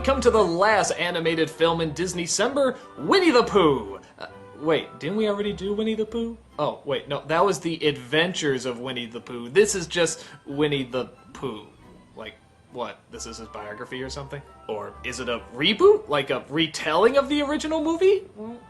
come to the last animated film in Disneycember, Winnie the Pooh. Wait, didn't we already do Winnie the Pooh? Oh, wait, no, that was the Adventures of Winnie the Pooh. This is just Winnie the Pooh. Like, what, this is his biography or something? Or is it a reboot? Like a retelling of the original movie?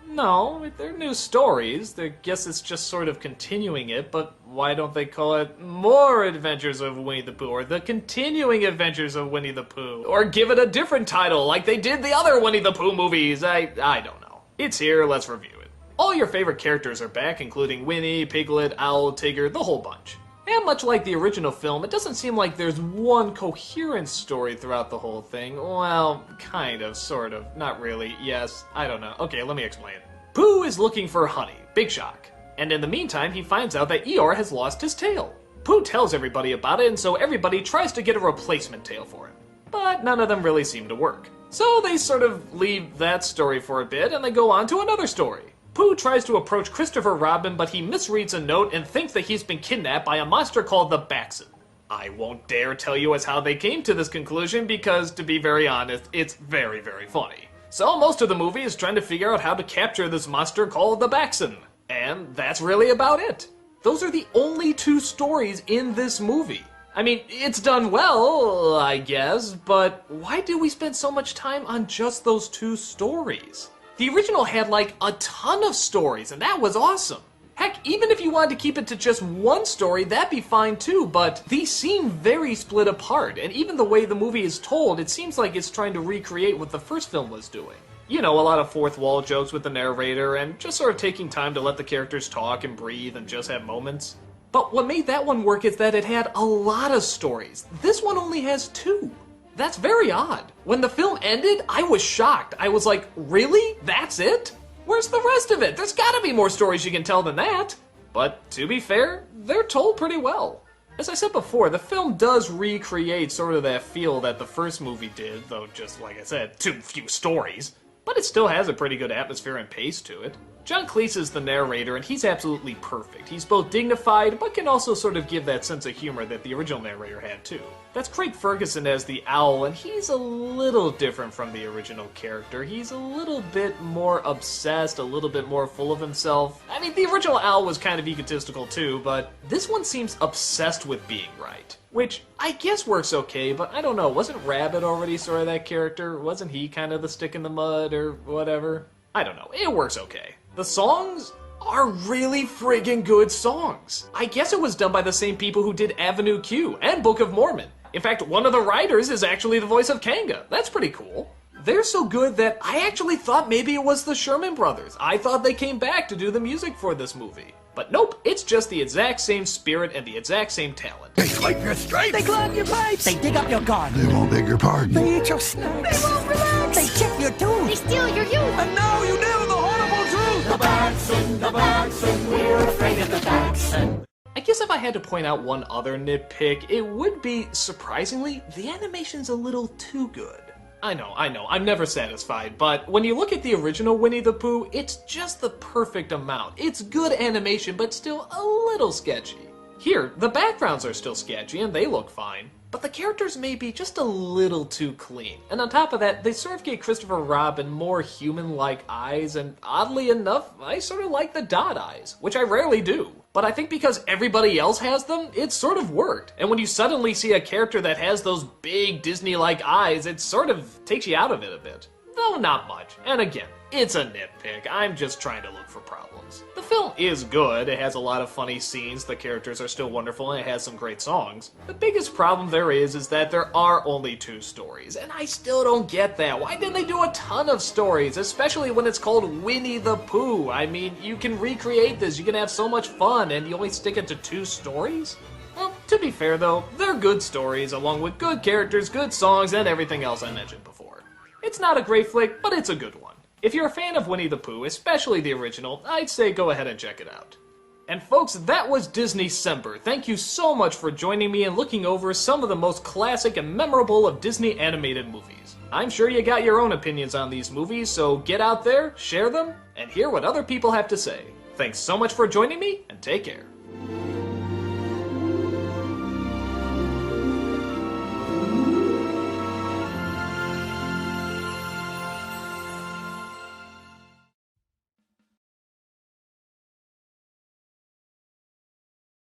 No, they're new stories. I guess it's just sort of continuing it, but why don't they call it More Adventures of Winnie the Pooh, or The Continuing Adventures of Winnie the Pooh, or give it a different title like they did the other Winnie the Pooh movies? I don't know. It's here, let's review it. All your favorite characters are back, including Winnie, Piglet, Owl, Tigger, the whole bunch. And much like the original film, it doesn't seem like there's one coherent story throughout the whole thing. Well, kind of, sort of, not really, yes, I don't know. Okay, let me explain. Pooh is looking for honey, big shock. And in the meantime, he finds out that Eeyore has lost his tail. Pooh tells everybody about it, and so everybody tries to get a replacement tail for him. But none of them really seem to work. So they sort of leave that story for a bit, and they go on to another story. Pooh tries to approach Christopher Robin, but he misreads a note and thinks that he's been kidnapped by a monster called the Baxen. I won't dare tell you as how they came to this conclusion because, to be very honest, it's very, very funny. So most of the movie is trying to figure out how to capture this monster called the Baxen. And that's really about it. Those are the only two stories in this movie. I mean, it's done well, I guess, but why do we spend so much time on just those two stories? The original had like a ton of stories, and that was awesome. Heck, even if you wanted to keep it to just one story, that'd be fine too, but these seem very split apart, and even the way the movie is told, it seems like it's trying to recreate what the first film was doing. You know, a lot of fourth wall jokes with the narrator, and just sort of taking time to let the characters talk and breathe and just have moments. But what made that one work is that it had a lot of stories. This one only has two. That's very odd. When the film ended, I was shocked. I was like, really? That's it? Where's the rest of it? There's gotta be more stories you can tell than that. But to be fair, they're told pretty well. As I said before, the film does recreate sort of that feel that the first movie did, though just like I said, too few stories. But it still has a pretty good atmosphere and pace to it. John Cleese is the narrator, and he's absolutely perfect. He's both dignified, but can also sort of give that sense of humor that the original narrator had too. That's Craig Ferguson as the Owl, and he's a little different from the original character. He's a little bit more obsessed, a little bit more full of himself. I mean, the original Owl was kind of egotistical too, but this one seems obsessed with being right. Which I guess works okay, but I don't know, wasn't Rabbit already sort of that character? Wasn't he kind of the stick in the mud or whatever? I don't know, it works okay. The songs are really friggin' good songs. I guess it was done by the same people who did Avenue Q and Book of Mormon. In fact, one of the writers is actually the voice of Kanga. That's pretty cool. They're so good that I actually thought maybe it was the Sherman Brothers. I thought they came back to do the music for this movie. But nope, it's just the exact same spirit and the exact same talent. They swipe your stripes. They clog your pipes. They dig up your garden. They won't beg your pardon. They eat your snacks. They won't relax. They chip your tooth. They steal your youth. And now you know the horrible truth. The Baxen, we're afraid of the Baxen. I guess if I had to point out one other nitpick, it would be, surprisingly, the animation's a little too good. I know, I'm never satisfied, but when you look at the original Winnie the Pooh, it's just the perfect amount. It's good animation, but still a little sketchy. Here, the backgrounds are still sketchy and they look fine, but the characters may be just a little too clean. And on top of that, they sort of gave Christopher Robin more human-like eyes, and oddly enough, I sort of like the dot eyes, which I rarely do. But I think because everybody else has them, it sort of worked. And when you suddenly see a character that has those big Disney-like eyes, it sort of takes you out of it a bit. Though not much. And again, it's a nitpick. I'm just trying to look for problems. The film is good. It has a lot of funny scenes. The characters are still wonderful, and it has some great songs. The biggest problem there is that there are only two stories, and I still don't get that. Why didn't they do a ton of stories, especially when it's called Winnie the Pooh? I mean, you can recreate this, you can have so much fun, and you only stick it to two stories? Well, to be fair though, they're good stories, along with good characters, good songs, and everything else I mentioned before. It's not a great flick, but it's a good one. If you're a fan of Winnie the Pooh, especially the original, I'd say go ahead and check it out. And folks, that was Disneycember. Thank you so much for joining me and looking over some of the most classic and memorable of Disney animated movies. I'm sure you got your own opinions on these movies, so get out there, share them, and hear what other people have to say. Thanks so much for joining me, and take care.